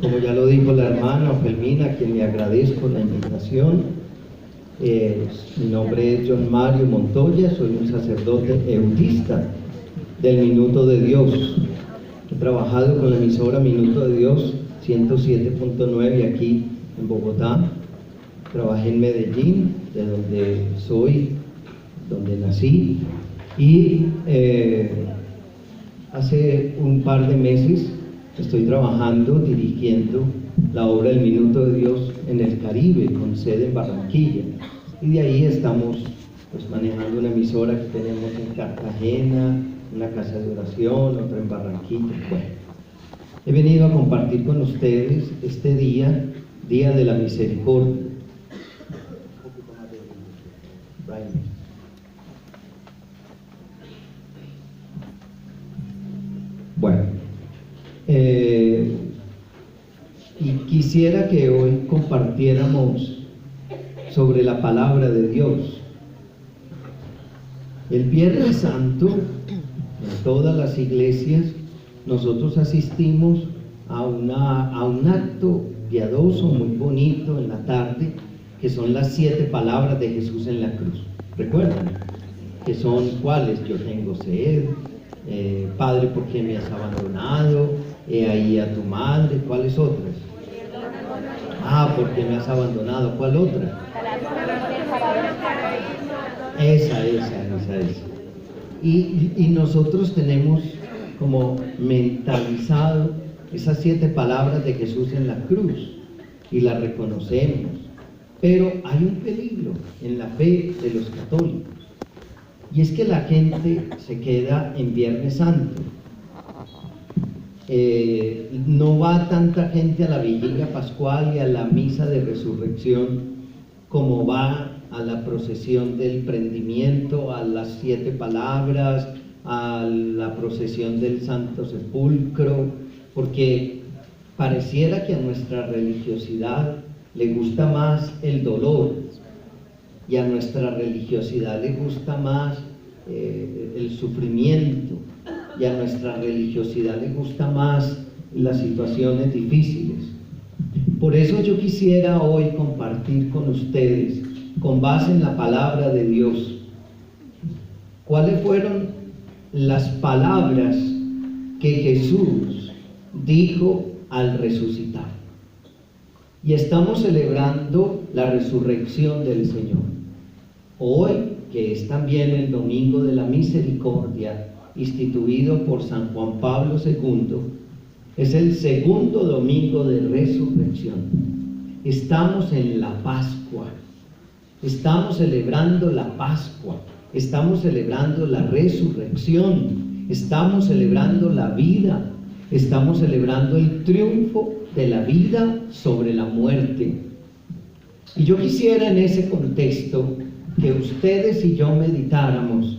Como ya lo dijo la hermana Ofelmina, a quien le agradezco la invitación, mi nombre es John Mario Montoya, soy un sacerdote eutista del Minuto de Dios. He trabajado con la emisora Minuto de Dios 107.9 aquí en Bogotá. Trabajé en Medellín, de donde soy, donde nací, y hace un par de meses estoy trabajando, dirigiendo la obra del Minuto de Dios en el Caribe, con sede en Barranquilla, y de ahí estamos pues manejando una emisora que tenemos en Cartagena, una casa de oración, otra en Barranquilla. Bueno, he venido a compartir con ustedes este día, Día de la Misericordia. Bueno, y quisiera que hoy compartiéramos sobre la palabra de Dios. El Viernes Santo, en todas las iglesias, nosotros asistimos a un acto piadoso muy bonito en la tarde, que son las 7 palabras de Jesús en la cruz. ¿Recuerdan? Que son ¿cuáles? Yo tengo sed, Padre, ¿por qué me has abandonado? He ahí a tu madre. ¿Cuáles otras? ¿Por qué me has abandonado? ¿Cuál otra? Esa. Y nosotros tenemos como mentalizado esas 7 palabras de Jesús en la cruz y las reconocemos. Pero hay un peligro en la fe de los católicos, y es que la gente se queda en Viernes Santo. No va tanta gente a la Vigilia Pascual y a la Misa de Resurrección como va a la procesión del prendimiento, a las 7 palabras, a la procesión del Santo Sepulcro, porque pareciera que a nuestra religiosidad le gusta más el dolor, y a nuestra religiosidad le gusta más el sufrimiento, y a nuestra religiosidad le gusta más las situaciones difíciles. Por eso yo quisiera hoy compartir con ustedes, con base en la palabra de Dios, cuáles fueron las palabras que Jesús dijo al resucitar. Y estamos celebrando la resurrección del Señor. Hoy, que es también el Domingo de la Misericordia, instituido por San Juan Pablo II, es el segundo domingo de resurrección. Estamos en la Pascua, estamos celebrando la Pascua, estamos celebrando la resurrección, estamos celebrando la vida, estamos celebrando el triunfo de la vida sobre la muerte. Y yo quisiera en ese contexto que ustedes y yo meditáramos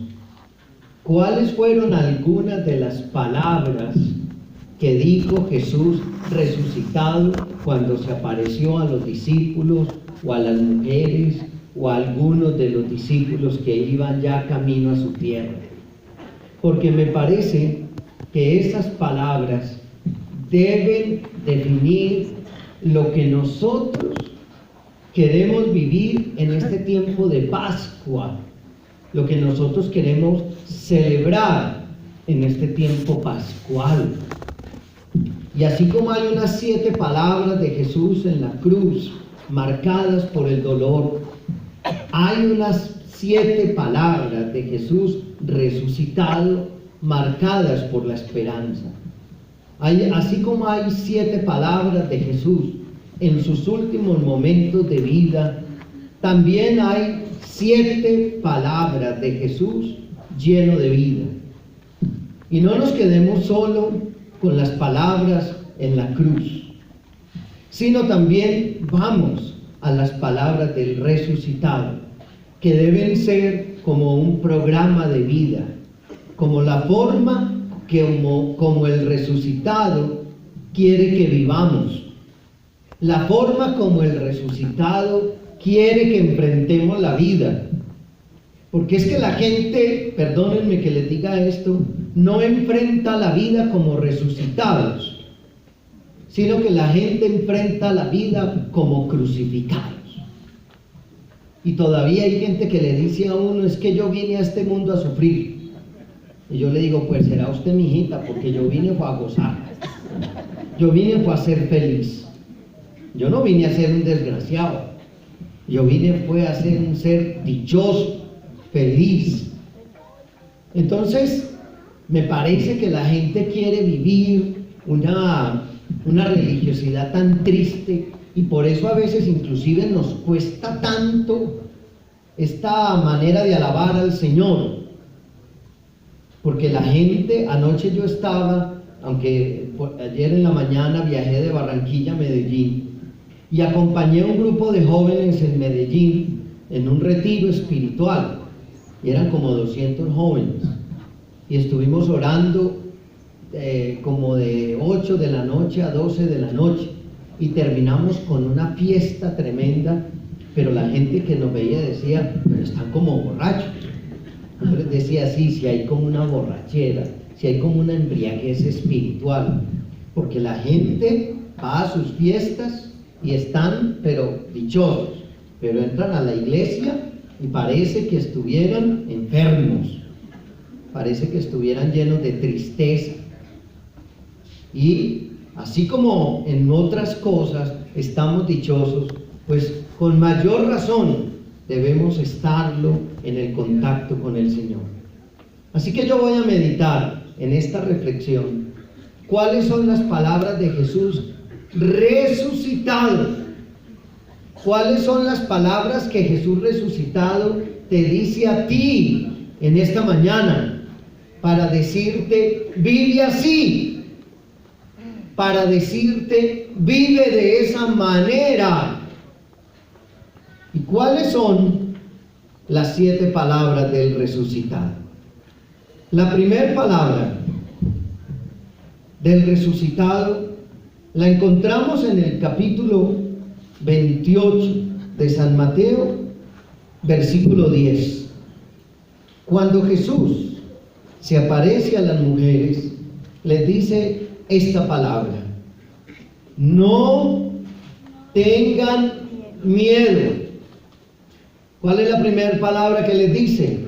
cuáles fueron algunas de las palabras que dijo Jesús resucitado cuando se apareció a los discípulos o a las mujeres o a algunos de los discípulos que iban ya camino a su tierra. Porque me parece que esas palabras deben definir lo que nosotros queremos vivir en este tiempo de Pascua, lo que nosotros queremos celebrar en este tiempo pascual. Y así como hay unas 7 palabras de Jesús en la cruz marcadas por el dolor, hay unas 7 palabras de Jesús resucitado marcadas por la esperanza. Así como hay 7 palabras de Jesús en sus últimos momentos de vida, también hay 7 palabras de Jesús lleno de vida. Y no nos quedemos solo con las palabras en la cruz, sino también vamos a las palabras del resucitado, que deben ser como un programa de vida, como la forma como el resucitado quiere que vivamos, la forma como el resucitado quiere que enfrentemos la vida. Porque es que la gente, perdónenme que les diga esto, no enfrenta la vida como resucitados, sino que la gente enfrenta la vida como crucificados. Y todavía hay gente que le dice a uno, es que yo vine a este mundo a sufrir. Y yo le digo, pues será usted mi hijita, porque yo vine fue a gozar. Yo vine fue a ser feliz. Yo no vine a ser un desgraciado. Yo vine fue a ser un ser dichoso, feliz. Entonces, me parece que la gente quiere vivir una religiosidad tan triste, y por eso a veces inclusive nos cuesta tanto esta manera de alabar al Señor, porque la gente, anoche yo estaba, aunque ayer en la mañana viajé de Barranquilla a Medellín, y acompañé a un grupo de jóvenes en Medellín en un retiro espiritual, y eran como 200 jóvenes, y estuvimos orando como de 8 de la noche a 12 de la noche, y terminamos con una fiesta tremenda, pero la gente que nos veía decía, pero están como borrachos. Yo les decía, sí, si hay como una borrachera, si hay como una embriaguez espiritual, porque la gente va a sus fiestas y están, pero dichosos, pero entran a la iglesia y parece que estuvieran enfermos, parece que estuvieran llenos de tristeza. Y así como en otras cosas estamos dichosos, pues con mayor razón debemos estarlo en el contacto con el Señor. Así que yo voy a meditar en esta reflexión cuáles son las palabras de Jesús resucitado. ¿Cuáles son las palabras que Jesús resucitado te dice a ti en esta mañana para decirte, vive así? Para decirte, vive de esa manera. ¿Y cuáles son las 7 palabras del resucitado? La primera palabra del resucitado la encontramos en el capítulo 28 de San Mateo, versículo 10. Cuando Jesús se aparece a las mujeres, les dice esta palabra: no tengan miedo. ¿Cuál es la primera palabra que les dice?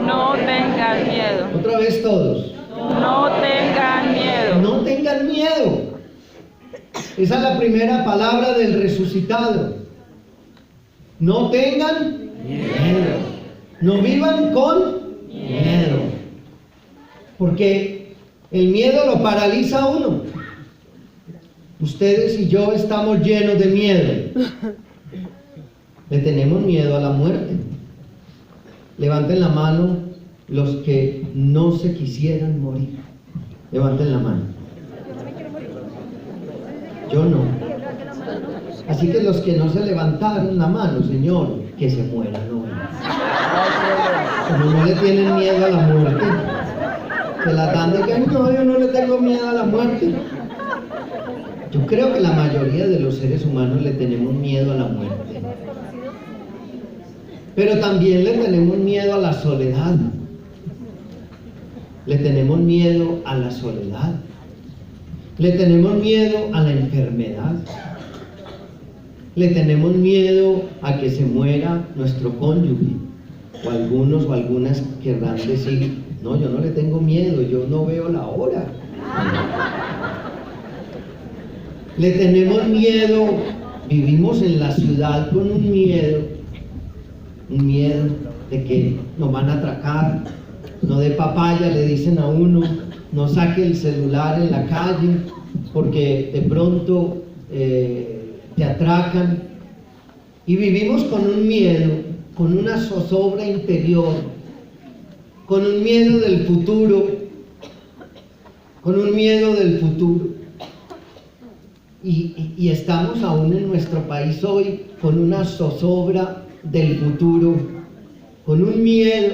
No tengan miedo. Otra vez todos. No tengan miedo. No tengan miedo. Esa es la primera palabra del resucitado. No tengan miedo. No vivan con miedo. Porque el miedo lo paraliza a uno. Ustedes y yo estamos llenos de miedo. Le tenemos miedo a la muerte. Levanten la mano los que no se quisieran morir. Levanten la mano. Yo no. Así que los que no se levantaron la mano, Señor, que se mueran hoy. Como no le tienen miedo a la muerte, se la dan de que no, yo no le tengo miedo a la muerte. Yo creo que la mayoría de los seres humanos le tenemos miedo a la muerte. Pero también le tenemos miedo a la soledad. Le tenemos miedo a la soledad. Le tenemos miedo a la enfermedad. Le tenemos miedo a que se muera nuestro cónyuge. O algunos o algunas querrán decir, no, yo no le tengo miedo, yo no veo la hora. Le tenemos miedo, vivimos en la ciudad con un miedo de que nos van a atracar, no dé papaya, le dicen a uno, no saque el celular en la calle, porque de pronto te atracan, y vivimos con un miedo, con una zozobra interior, con un miedo del futuro, y estamos aún en nuestro país hoy con una zozobra del futuro, con un miedo.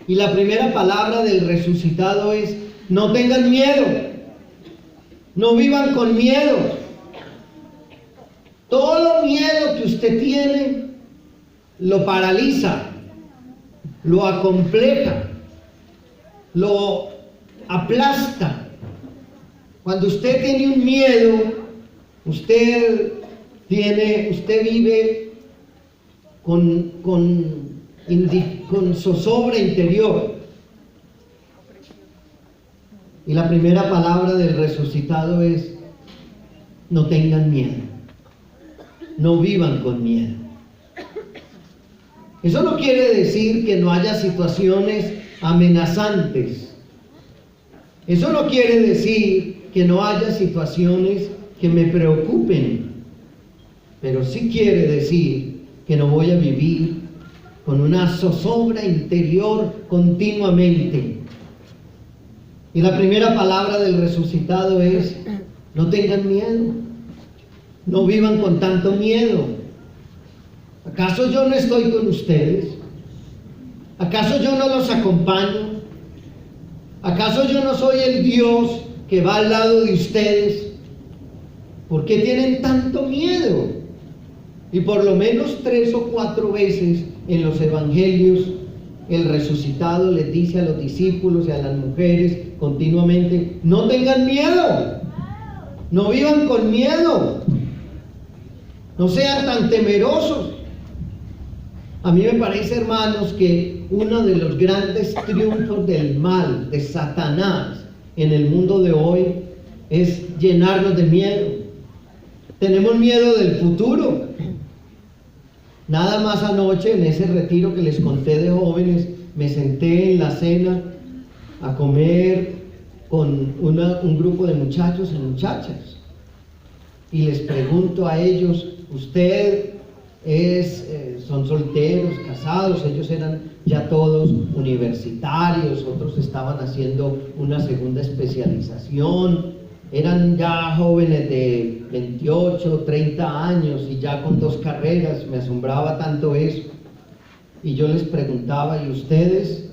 Y la primera palabra del resucitado es: no tengan miedo, no vivan con miedo. Todo miedo que usted tiene lo paraliza, lo acompleja. lo aplasta. Cuando usted tiene un miedo, usted vive con zozobra interior. Y la primera palabra del resucitado es: no tengan miedo, no vivan con miedo. Eso no quiere decir que no haya situaciones amenazantes. Eso no quiere decir que no haya situaciones que me preocupen. Pero sí quiere decir que no voy a vivir con una zozobra interior continuamente. Y la primera palabra del resucitado es: no tengan miedo, no vivan con tanto miedo. ¿Acaso yo no estoy con ustedes? ¿Acaso yo no los acompaño? ¿Acaso yo no soy el Dios que va al lado de ustedes? ¿Por qué tienen tanto miedo? Y por lo menos 3 o 4 veces en los evangelios el resucitado les dice a los discípulos y a las mujeres continuamente: no tengan miedo, no vivan con miedo, no sean tan temerosos. A mí me parece, hermanos, que uno de los grandes triunfos del mal, de Satanás, en el mundo de hoy es llenarnos de miedo. Tenemos miedo del futuro. Nada más anoche, en ese retiro que les conté de jóvenes, me senté en la cena a comer con un grupo de muchachos y muchachas. Y les pregunto a ellos: ¿usted son solteros, casados? Ellos eran ya todos universitarios, otros estaban haciendo una segunda especialización, eran ya jóvenes de 28, 30 años y ya con 2 carreras. Me asombraba tanto eso. Y yo les preguntaba: ¿y ustedes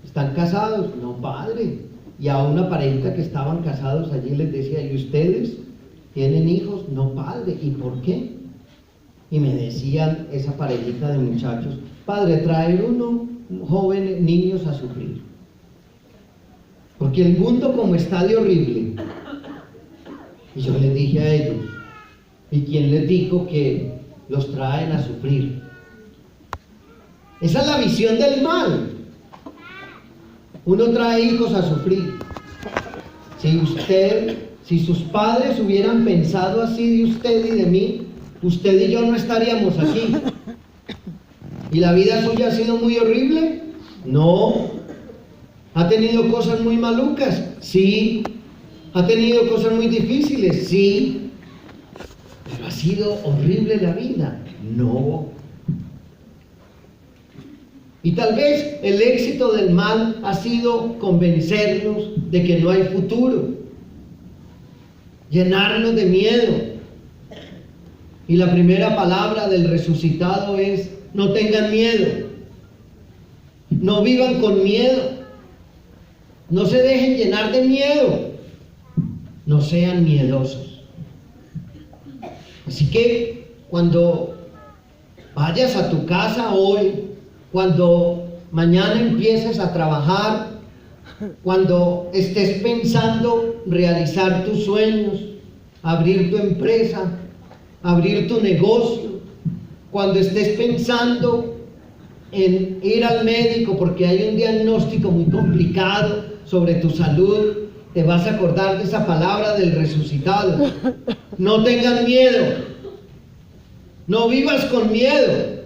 están casados? No, padre. Y a una parejita que estaban casados allí les decía: ¿y ustedes tienen hijos? No, padre. ¿Y por qué? Y me decían esa parejita de muchachos: padre, traer uno jóvenes, niños a sufrir. Porque el mundo como está de horrible. Y yo les dije a ellos: ¿y quién les dijo que los traen a sufrir? Esa es la visión del mal. Uno trae hijos a sufrir. Si sus padres hubieran pensado así de usted y de mí, usted y yo no estaríamos aquí. ¿Y la vida suya ha sido muy horrible? No. ¿Ha tenido cosas muy malucas? Sí. ¿Ha tenido cosas muy difíciles? Sí. ¿Pero ha sido horrible la vida? No. Y tal vez el éxito del mal ha sido convencernos de que no hay futuro, llenarnos de miedo. Y la primera palabra del resucitado es: no tengan miedo, no vivan con miedo, no se dejen llenar de miedo, no sean miedosos. Así que cuando vayas a tu casa hoy, cuando mañana empieces a trabajar, cuando estés pensando realizar tus sueños, abrir tu empresa, abrir tu negocio, cuando estés pensando en ir al médico porque hay un diagnóstico muy complicado sobre tu salud, te vas a acordar de esa palabra del resucitado: no tengas miedo, no vivas con miedo,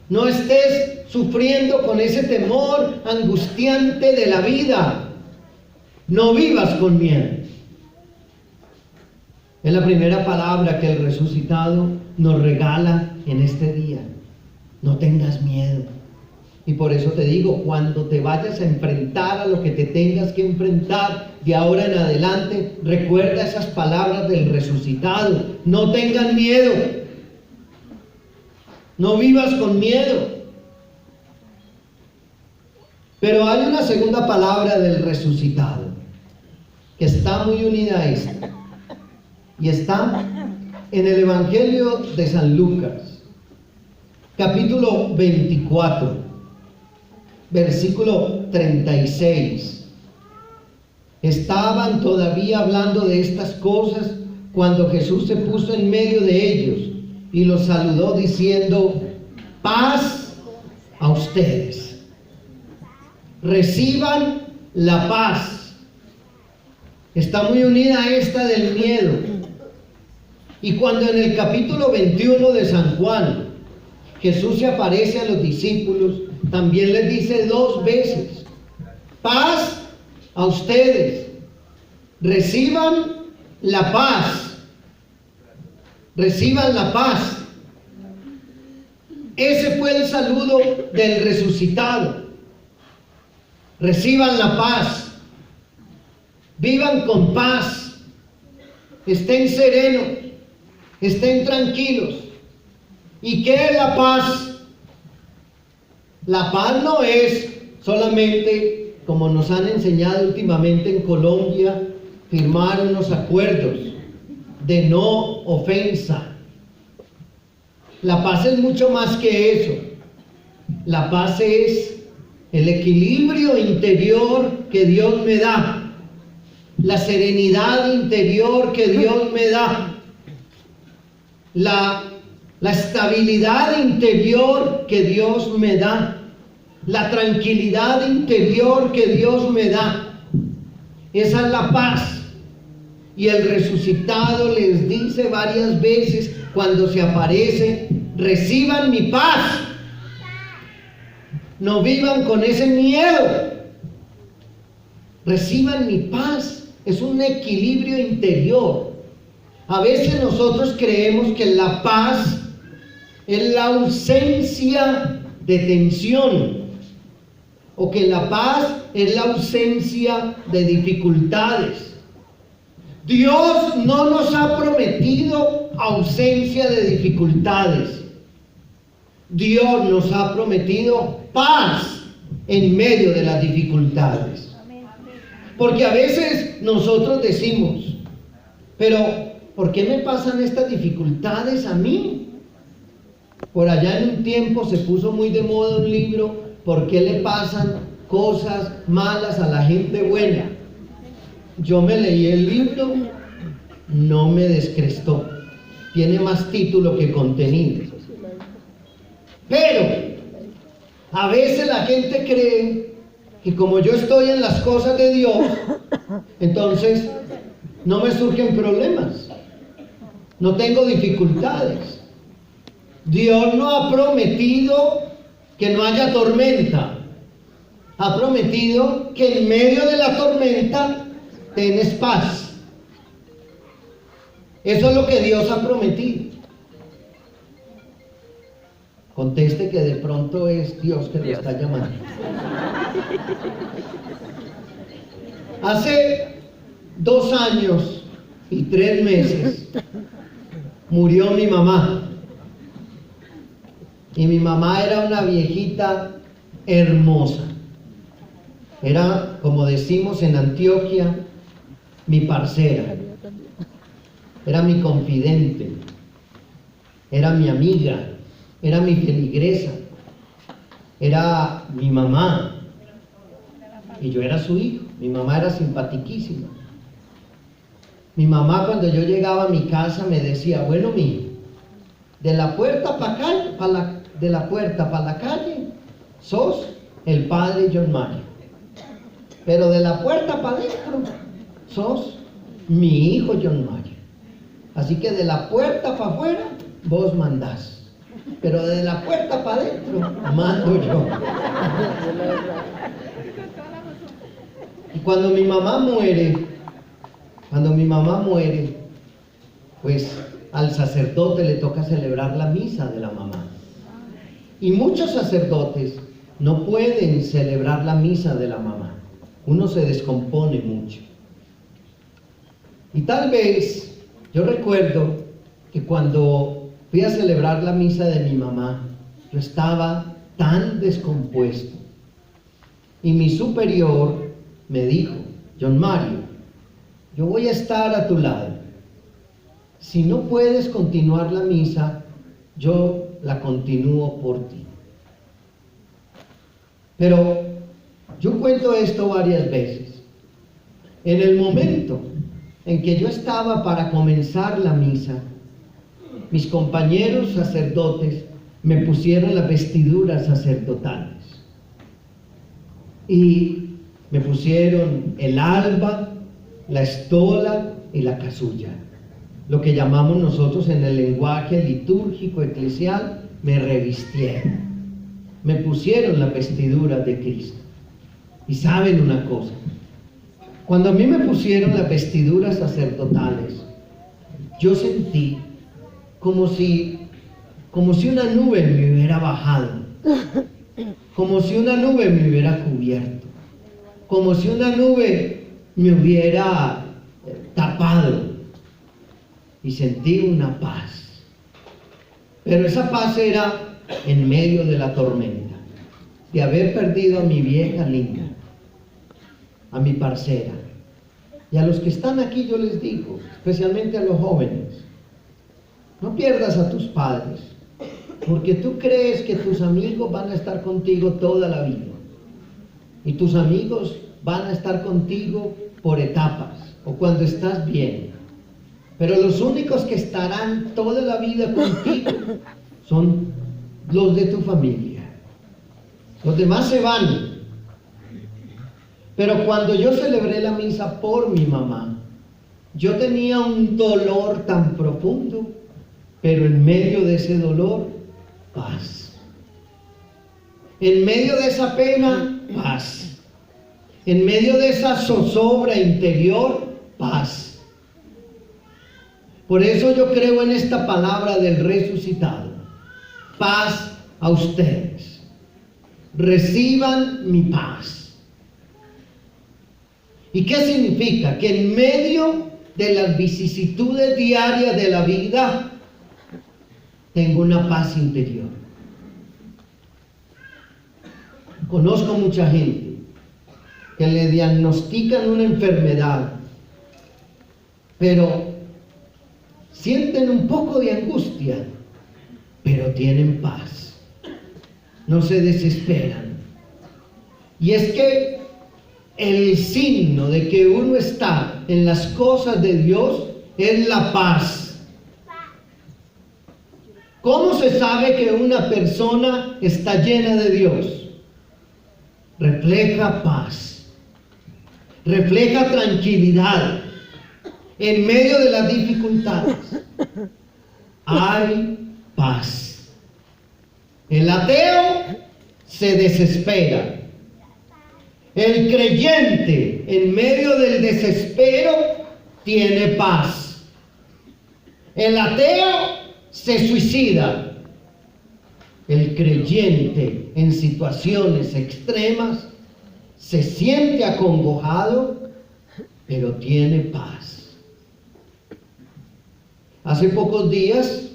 no estés sufriendo con ese temor angustiante de la vida, no vivas con miedo. Es la primera palabra que el resucitado nos regala en este día: no tengas miedo. Y por eso te digo, cuando te vayas a enfrentar a lo que te tengas que enfrentar de ahora en adelante, recuerda esas palabras del resucitado: no tengan miedo, no vivas con miedo. Pero hay una segunda palabra del resucitado que está muy unida a esta, y está en el Evangelio de San Lucas, capítulo 24. versículo 36. Estaban todavía hablando de estas cosas cuando Jesús se puso en medio de ellos y los saludó diciendo: paz a ustedes. Reciban la paz. Está muy unida a esta del miedo. Y cuando en el capítulo 21 de San Juan Jesús se aparece a los discípulos, también les dice 2 veces: paz a ustedes. Reciban la paz. Reciban la paz. Ese fue el saludo del resucitado. Reciban la paz. Vivan con paz. Estén serenos. Estén tranquilos. ¿Y qué es la paz? La paz no es solamente, como nos han enseñado últimamente en Colombia, firmar unos acuerdos de no ofensa. La paz es mucho más que eso. La paz es el equilibrio interior que Dios me da, la serenidad interior que Dios me da, la estabilidad interior que Dios me da, la tranquilidad interior que Dios me da. Esa es la paz. Y el resucitado les dice varias veces cuando se aparece: reciban mi paz. No vivan con ese miedo. Reciban mi paz. Es un equilibrio interior. A veces nosotros creemos que la paz es la ausencia de tensión, o que la paz es la ausencia de dificultades. Dios no nos ha prometido ausencia de dificultades. Dios nos ha prometido paz en medio de las dificultades. Porque a veces nosotros decimos: pero ¿por qué me pasan estas dificultades a mí? Por allá en un tiempo se puso muy de moda un libro: ¿por qué le pasan cosas malas a la gente buena? Yo me leí el libro, no me descrestó. Tiene más título que contenido. Pero a veces la gente cree que como yo estoy en las cosas de Dios, entonces no me surgen problemas, no tengo dificultades. Dios no ha prometido que no haya tormenta. Ha prometido que en medio de la tormenta tienes paz. Eso es lo que Dios ha prometido. Conteste que de pronto es Dios que lo está llamando. Hace 2 años y 3 meses murió mi mamá. Y mi mamá era una viejita hermosa. Era, como decimos en Antioquia, mi parcera. Era mi confidente. Era mi amiga. Era mi feligresa. Era mi mamá. Y yo era su hijo. Mi mamá era simpatiquísima. Mi mamá, cuando yo llegaba a mi casa, me decía: bueno, mijo, de la puerta para la calle, sos el padre John Mario. Pero de la puerta para adentro, sos mi hijo John Mario. Así que de la puerta para afuera, vos mandás. Pero de la puerta para adentro, mando yo. Y cuando mi mamá muere, pues al sacerdote le toca celebrar la misa de la mamá. Y muchos sacerdotes no pueden celebrar la misa de la mamá. Uno se descompone mucho. Y tal vez, yo recuerdo que cuando fui a celebrar la misa de mi mamá, yo estaba tan descompuesto. Y mi superior me dijo: John Mario, yo voy a estar a tu lado. Si no puedes continuar la misa, yo la continúo por ti. Pero yo cuento esto varias veces. En el momento en que yo estaba para comenzar la misa, mis compañeros sacerdotes me pusieron las vestiduras sacerdotales y me pusieron el alba, la estola y la casulla, lo que llamamos nosotros en el lenguaje litúrgico eclesial, me revistieron, me pusieron las vestiduras de Cristo. Y saben una cosa, cuando a mí me pusieron las vestiduras sacerdotales, yo sentí como si una nube me hubiera bajado, como si una nube me hubiera cubierto, como si una nube me hubiera tapado, y sentí una paz. Pero esa paz era en medio de la tormenta, de haber perdido a mi vieja linda, a mi parcera. Y a los que están aquí yo les digo, especialmente a los jóvenes, no pierdas a tus padres, porque tú crees que tus amigos van a estar contigo toda la vida. Y tus amigos van a estar contigo por etapas o cuando estás bien. Pero los únicos que estarán toda la vida contigo son los de tu familia. Los demás se van. Pero cuando yo celebré la misa por mi mamá, yo tenía un dolor tan profundo, pero en medio de ese dolor, paz. En medio de esa pena, paz. En medio de esa zozobra interior, paz. Por eso yo creo en esta palabra del resucitado. Paz a ustedes. Reciban mi paz. ¿Y qué significa? Que en medio de las vicisitudes diarias de la vida, tengo una paz interior. Conozco mucha gente que le diagnostican una enfermedad, pero sienten un poco de angustia, pero tienen paz. No se desesperan. Y es que el signo de que uno está en las cosas de Dios es la paz. ¿Cómo se sabe que una persona está llena de Dios? Refleja paz, refleja tranquilidad en medio de las dificultades. Hay paz. El ateo se desespera. El creyente en medio del desespero tiene paz. El ateo se suicida. El creyente en situaciones extremas se siente acongojado, pero tiene paz. Hace pocos días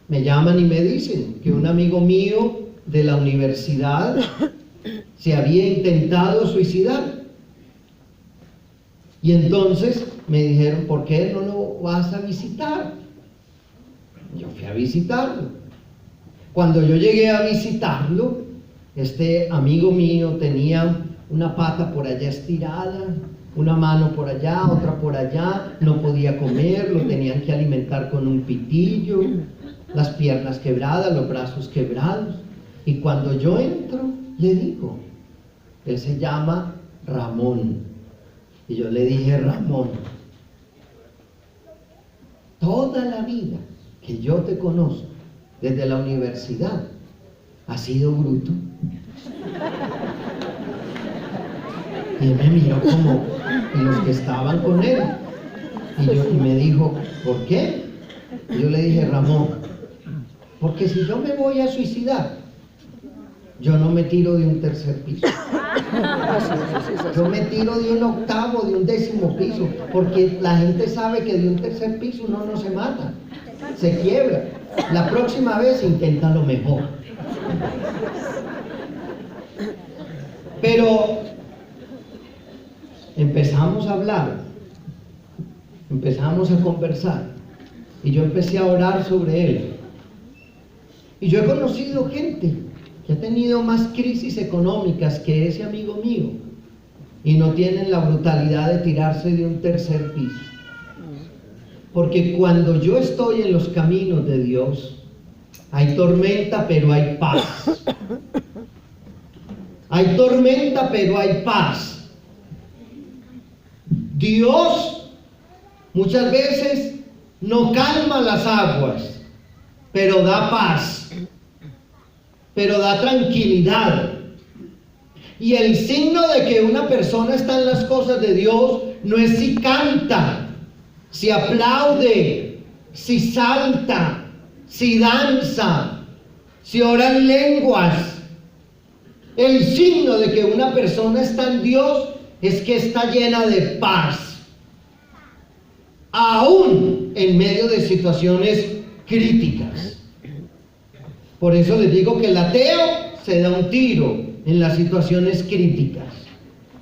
me llaman y me dicen que un amigo mío de la universidad se había intentado suicidar. Y entonces me dijeron, ¿por qué no lo vas a visitar? Yo fui a visitarlo. Cuando yo llegué a visitarlo, este amigo mío tenía una pata por allá estirada, una mano por allá, otra por allá, no podía comer, lo tenían que alimentar con un pitillo, las piernas quebradas, los brazos quebrados. Y cuando yo entro, le digo, él se llama Ramón. Y yo le dije, Ramón, toda la vida que yo te conozco, desde la universidad, has sido bruto. Y él me miró como los que estaban con él. Y me dijo, ¿por qué? Y yo le dije, Ramón, porque si yo me voy a suicidar, yo no me tiro de un tercer piso. Yo me tiro de un octavo, de un 10º piso, porque la gente sabe que de un tercer piso uno no se mata, se quiebra. La próxima vez intenta lo mejor. Pero empezamos a hablar, empezamos a conversar, y yo empecé a orar sobre él. Y yo he conocido gente que ha tenido más crisis económicas que ese amigo mío, y no tienen la brutalidad de tirarse de un tercer piso. Porque cuando yo estoy en los caminos de Dios, hay tormenta, pero hay paz. Hay tormenta, pero hay paz. Dios muchas veces no calma las aguas, pero da paz, pero da tranquilidad. Y el signo de que una persona está en las cosas de Dios no es si canta, si aplaude, si salta, si danza, si ora en lenguas. El signo de que una persona está en Dios es que está llena de paz, aún en medio de situaciones críticas. Por eso les digo que el ateo se da un tiro en las situaciones críticas.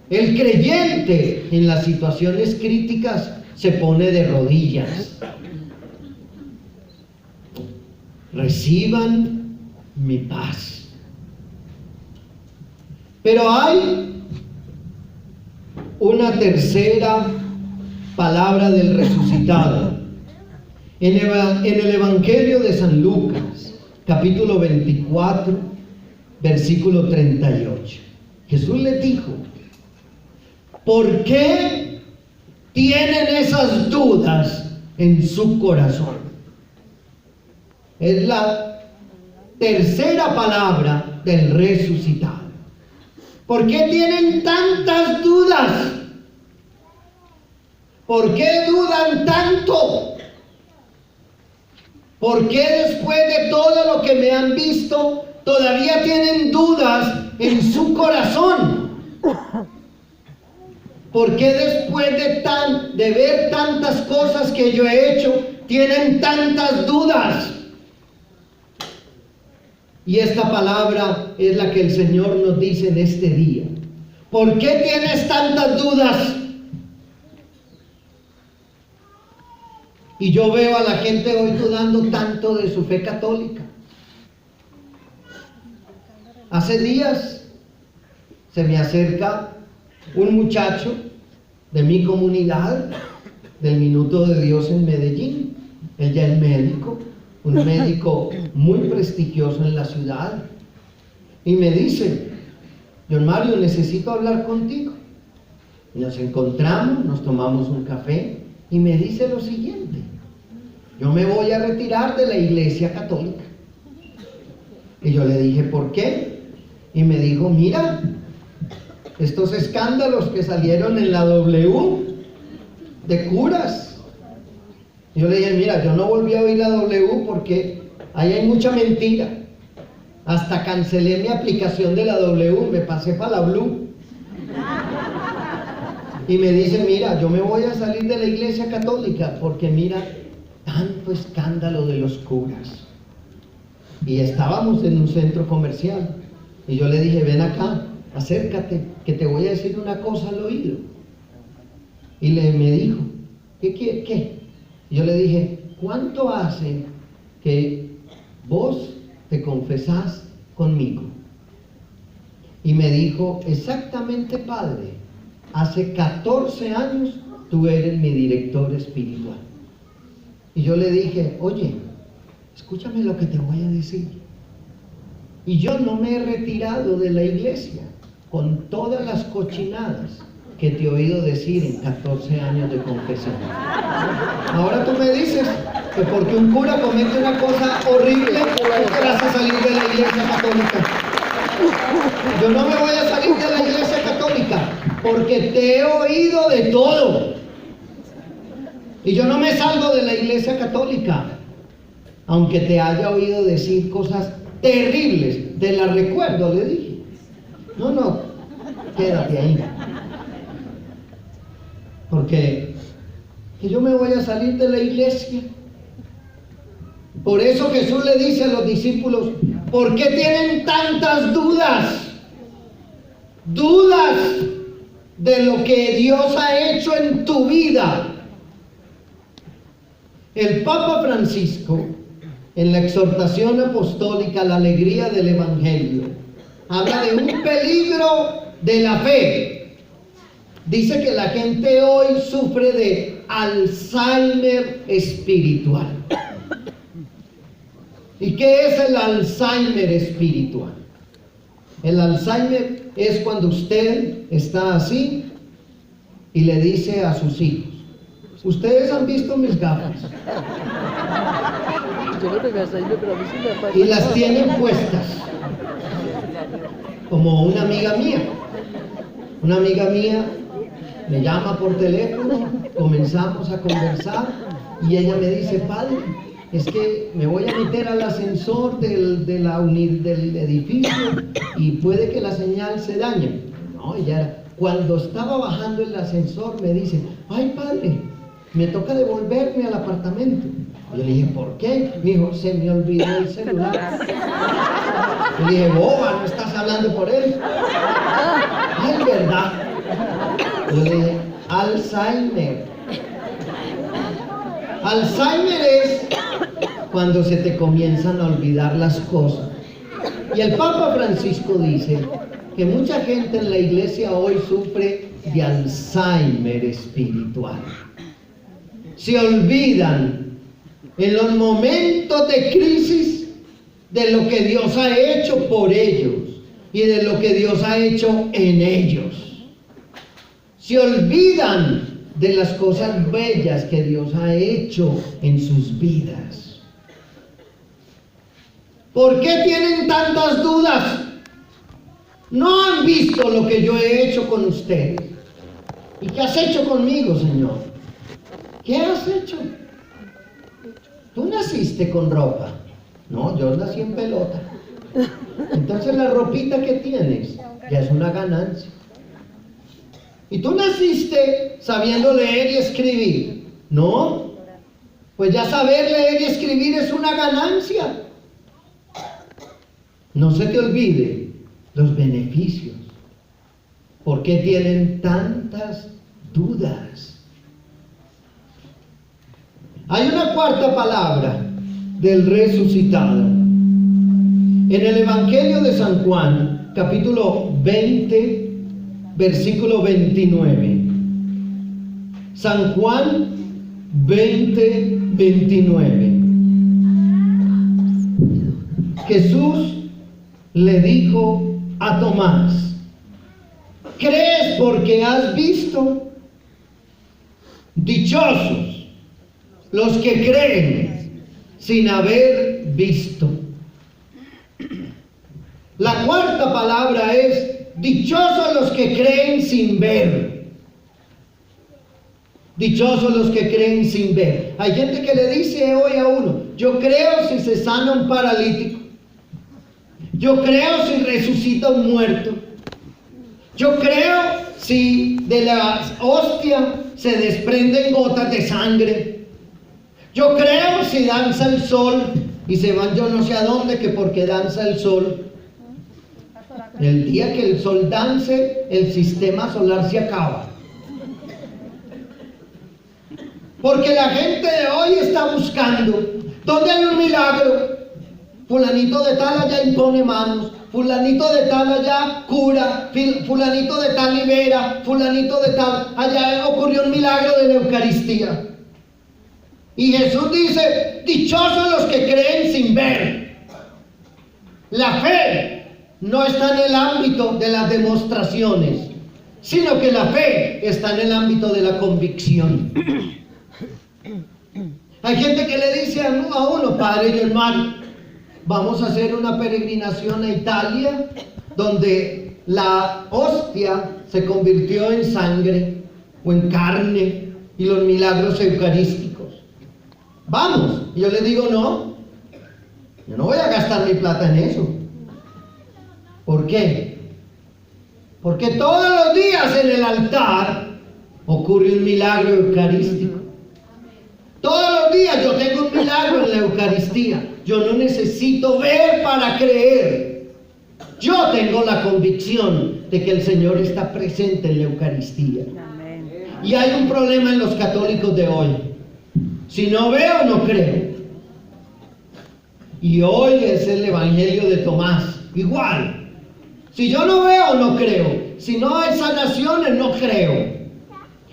El creyente en las situaciones críticas se pone de rodillas. Reciban mi paz. Pero hay una tercera palabra del resucitado. En el Evangelio de San Lucas, capítulo 24, versículo 38. Jesús les dijo: ¿por qué tienen esas dudas en su corazón? Es la tercera palabra del resucitado. ¿Por qué tienen tantas dudas? ¿Por qué dudan tanto? ¿Por qué después de todo lo que me han visto todavía tienen dudas en su corazón? ¿Por qué después de ver tantas cosas que yo he hecho tienen tantas dudas? Y esta palabra es la que el Señor nos dice en este día. ¿Por qué tienes tantas dudas? Y yo veo a la gente hoy dudando tanto de su fe católica. Hace días se me acerca un muchacho de mi comunidad, del Minuto de Dios en Medellín. Él ya es médico, un médico muy prestigioso en la ciudad. Y me dice: John Mario, necesito hablar contigo. Y nos encontramos, nos tomamos un café y me dice lo siguiente: yo me voy a retirar de la Iglesia Católica. Y yo le dije: ¿por qué? Y me dijo: mira, estos escándalos que salieron en la W de curas. Yo le dije: mira, yo no volví a oír la W porque ahí hay mucha mentira. Hasta cancelé mi aplicación de la W, me pasé para la Blue. Y me dice: mira, yo me voy a salir de la Iglesia Católica porque mira, tanto escándalo de los curas. Y estábamos en un centro comercial y yo le dije: ven acá, acércate, que te voy a decir una cosa al oído. Y me dijo: ¿qué? Y yo le dije: ¿cuánto hace que vos te confesás conmigo? Y me dijo: exactamente, padre, hace 14 años tú eres mi director espiritual. Y yo le dije: oye, escúchame lo que te voy a decir. Y yo no me he retirado de la iglesia con todas las cochinadas que te he oído decir en 14 años de confesión. Ahora tú me dices que porque un cura comete una cosa horrible, tú te vas a salir de la Iglesia Católica. Yo no me voy a salir de la Iglesia Católica porque te he oído de todo. Y yo no me salgo de la Iglesia Católica, aunque te haya oído decir cosas terribles. Te las recuerdo, le dije. No, quédate ahí. Porque que yo me voy a salir de la iglesia. Por eso Jesús le dice a los discípulos: ¿por qué tienen tantas dudas? Dudas de lo que Dios ha hecho en tu vida. El Papa Francisco en la exhortación apostólica, la alegría del Evangelio, habla de un peligro de la fe. Dice que la gente hoy sufre de Alzheimer espiritual. ¿Y qué es el Alzheimer espiritual? El Alzheimer es cuando usted está así y le dice a sus hijos: ustedes han visto mis gafas, y las tienen puestas, como una amiga mía. Una amiga mía me llama por teléfono, comenzamos a conversar y ella me dice: padre, es que me voy a meter al ascensor del edificio y puede que la señal se dañe. No, ella, cuando estaba bajando el ascensor, me dice: ay padre, me toca devolverme al apartamento. Yo le dije: ¿por qué? Me dijo: se me olvidó el celular. Yo le dije: boba, ¿no estás hablando por él? Ay, ¿verdad? Yo le dije: Alzheimer. Alzheimer es cuando se te comienzan a olvidar las cosas. Y el Papa Francisco dice que mucha gente en la iglesia hoy sufre de Alzheimer espiritual. Se olvidan en los momentos de crisis de lo que Dios ha hecho por ellos y de lo que Dios ha hecho en ellos. Se olvidan de las cosas bellas que Dios ha hecho en sus vidas. ¿Por qué tienen tantas dudas? No han visto lo que yo he hecho con ustedes. ¿Y qué has hecho conmigo, Señor? ¿Qué has hecho? Tú naciste con ropa. No, yo nací en pelota. Entonces la ropita que tienes ya es una ganancia. ¿Y tú naciste sabiendo leer y escribir? No, pues ya saber leer y escribir es una ganancia. No se te olvide los beneficios. ¿Por qué tienen tantas dudas? Hay una cuarta palabra del resucitado. En el Evangelio de San Juan, capítulo 20, versículo 29. San Juan 20, 29. Jesús le dijo a Tomás: ¿crees porque has visto? Dichosos los que creen sin haber visto. La cuarta palabra es: dichosos los que creen sin ver. Dichosos los que creen sin ver. Hay gente que le dice hoy a uno: yo creo si se sana un paralítico, yo creo si resucita un muerto, yo creo si de la hostia se desprenden gotas de sangre, yo creo si danza el sol y se van yo no sé a dónde, que porque danza el sol. El día que el sol dance, el sistema solar se acaba. Porque la gente de hoy está buscando ¿dónde hay un milagro? Fulanito de tal allá impone manos, fulanito de tal allá cura, fulanito de tal libera, fulanito de tal allá ocurrió un milagro de la Eucaristía. Y Jesús dice: dichosos los que creen sin ver. La fe no está en el ámbito de las demostraciones, sino que la fe está en el ámbito de la convicción. Hay gente que le dice a uno: padre y hermano, vamos a hacer una peregrinación a Italia, donde la hostia se convirtió en sangre o en carne y los milagros eucarísticos. Vamos. Y yo le digo: no, yo no voy a gastar mi plata en eso. ¿Por qué? Porque todos los días en el altar ocurre un milagro eucarístico. Todos los días yo tengo un milagro en la Eucaristía. Yo no necesito ver para creer. Yo tengo la convicción de que el Señor está presente en la Eucaristía. Y hay un problema en los católicos de hoy: si no veo, no creo. Y hoy es el Evangelio de Tomás, igual. Si yo no veo, no creo. Si no hay sanaciones, no creo.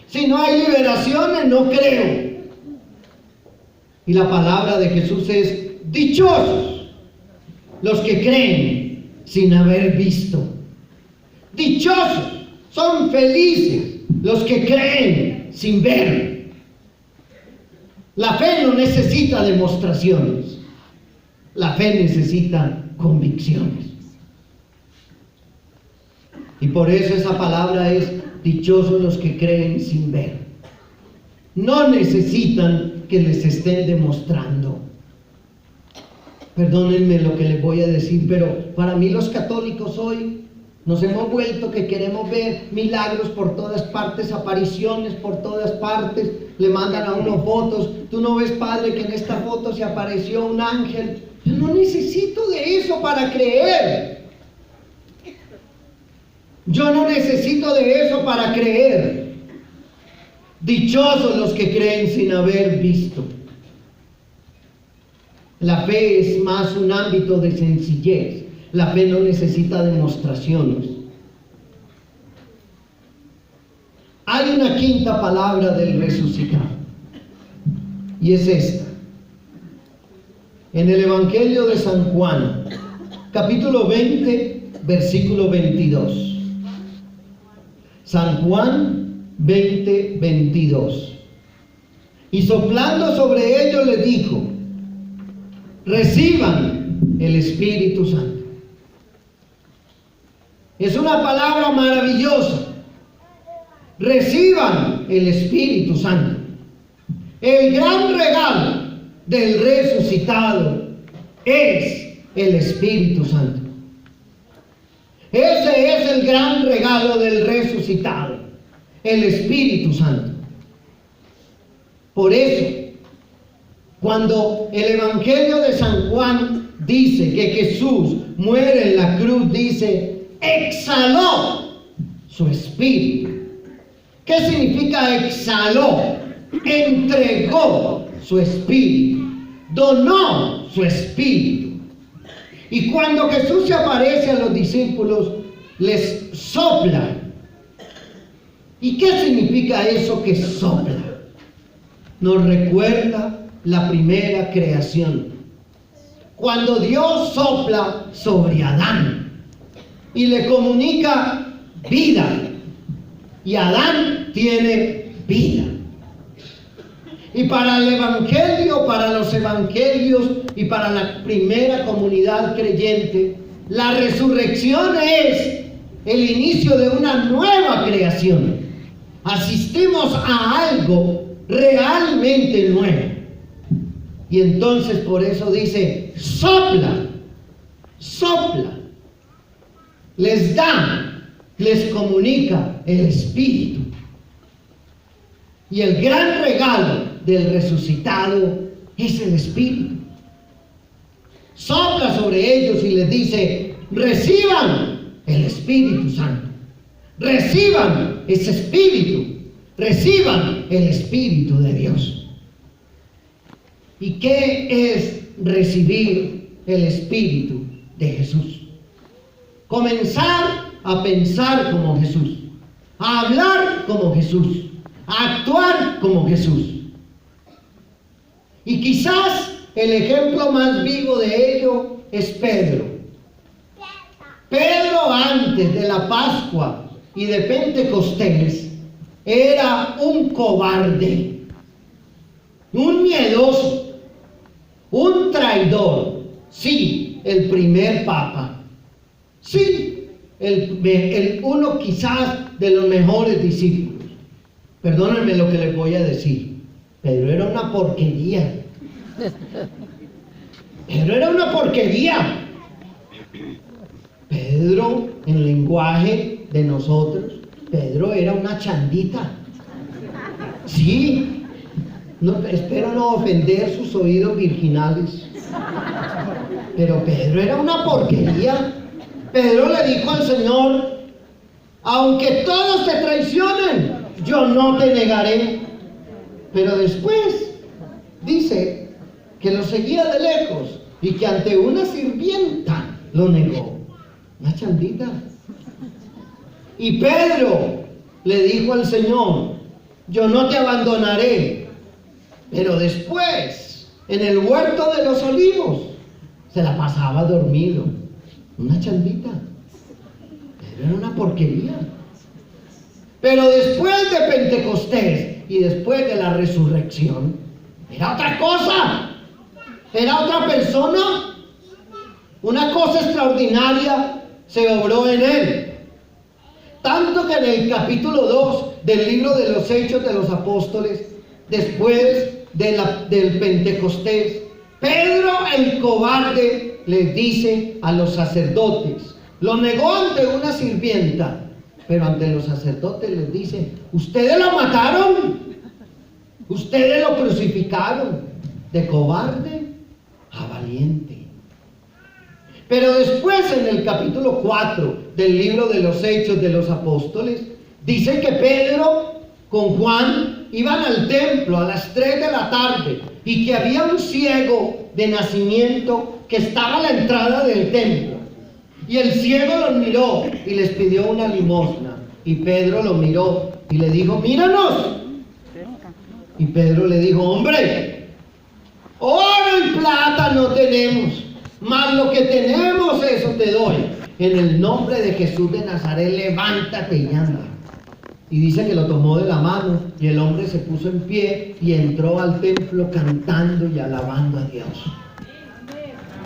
Si no hay liberaciones, no creo. Y la palabra de Jesús es: dichosos los que creen sin haber visto. Dichosos, son felices los que creen sin ver. La fe no necesita demostraciones. La fe necesita convicciones. Y por eso esa palabra es: dichosos los que creen sin ver. No necesitan que les estén demostrando. Perdónenme lo que les voy a decir, pero para mí los católicos hoy nos hemos vuelto que queremos ver milagros por todas partes, apariciones por todas partes. Le mandan a uno fotos. Tú no ves, padre, que en esta foto se apareció un ángel. Yo no necesito de eso para creer. Yo no necesito de eso para creer. Dichosos los que creen sin haber visto. La fe es más un ámbito de sencillez. La fe no necesita demostraciones. Hay una quinta palabra del resucitado, y es esta. En el Evangelio de San Juan, capítulo 20, versículo 22. San Juan 20, 22. Y soplando sobre ellos les dijo: reciban el Espíritu Santo. Es una palabra maravillosa. Reciban el Espíritu Santo. El gran regalo del resucitado es el Espíritu Santo. Ese es el gran regalo del resucitado, el Espíritu Santo. Por eso, cuando el Evangelio de San Juan dice que Jesús muere en la cruz, dice: exhaló su espíritu. ¿Qué significa exhaló? Entregó su espíritu, donó su espíritu. Y cuando Jesús se aparece a los discípulos, les sopla. ¿Y qué significa eso que sopla? Nos recuerda la primera creación. Cuando Dios sopla sobre Adán y le comunica vida, y Adán tiene vida. Y para el Evangelio, para los evangelios y para la primera comunidad creyente, la resurrección es el inicio de una nueva creación. Asistimos a algo realmente nuevo. Y entonces por eso dice: sopla, sopla. Les da, les comunica el Espíritu. Y el gran regalo del resucitado es el Espíritu. Sopla sobre ellos y les dice: reciban el Espíritu Santo. Reciban ese Espíritu. Reciban el Espíritu de Dios. ¿Y qué es recibir el Espíritu de Jesús? Comenzar a pensar como Jesús, a hablar como Jesús, a actuar como Jesús. Y quizás el ejemplo más vivo de ello es Pedro. Pedro, antes de la Pascua y de Pentecostés, era un cobarde, un miedoso, un traidor. Sí, el primer papa. Sí, uno quizás de los mejores discípulos. Perdónenme lo que les voy a decir. Pedro era una porquería. Pedro era una porquería. Pedro, en lenguaje de nosotros, Pedro era una chandita. Sí, no, espero no ofender sus oídos virginales, pero Pedro era una porquería. Pedro le dijo al Señor: aunque todos te traicionen, yo no te negaré. Pero después dice que lo seguía de lejos y que ante una sirvienta lo negó. Una chandita. Y Pedro le dijo al Señor: yo no te abandonaré. Pero después, en el huerto de los olivos, se la pasaba dormido. Una chandita. Pedro era una porquería. Pero después de Pentecostés y después de la resurrección, era otra cosa. Era otra persona. Una cosa extraordinaria se obró en él. Tanto que en el capítulo 2 del libro de los Hechos de los Apóstoles, después del Pentecostés, Pedro el cobarde les dice a los sacerdotes, lo negó ante una sirvienta, pero ante los sacerdotes les dice: ustedes lo mataron, ustedes lo crucificaron, de cobarde a valiente. Pero después, en el capítulo 4 del libro de los Hechos de los Apóstoles, dice que Pedro con Juan iban al templo a las 3 de la tarde y que había un ciego de nacimiento que estaba a la entrada del templo. Y el ciego los miró y les pidió una limosna. Y Pedro lo miró y le dijo: míranos. Y Pedro le dijo: hombre, oro y plata no tenemos, mas lo que tenemos, eso te doy. En el nombre de Jesús de Nazaret, levántate y anda. Y dice que lo tomó de la mano y el hombre se puso en pie y entró al templo cantando y alabando a Dios.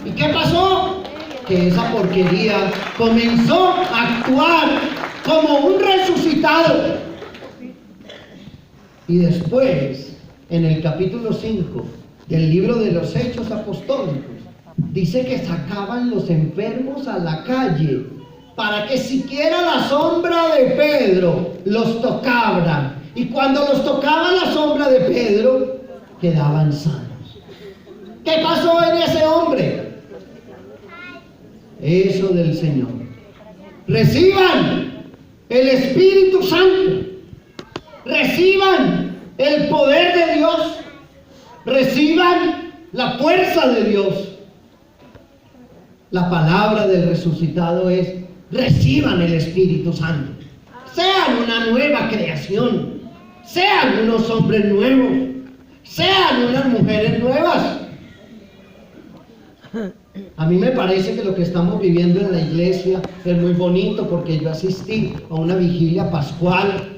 ¿Y qué pasó? Que esa porquería comenzó a actuar como un resucitado. Y después, en el capítulo 5 del libro de los Hechos Apostólicos, dice que sacaban los enfermos a la calle para que siquiera la sombra de Pedro los tocara. Y cuando los tocaba la sombra de Pedro, quedaban sanos. ¿Qué pasó en ese hombre? Eso del Señor. Reciban el Espíritu Santo. Reciban el poder de Dios. Reciban la fuerza de Dios. La palabra del resucitado es: reciban el Espíritu Santo. Sean una nueva creación. Sean unos hombres nuevos. Sean unas mujeres nuevas. A mí me parece que lo que estamos viviendo en la iglesia es muy bonito, porque yo asistí a una vigilia pascual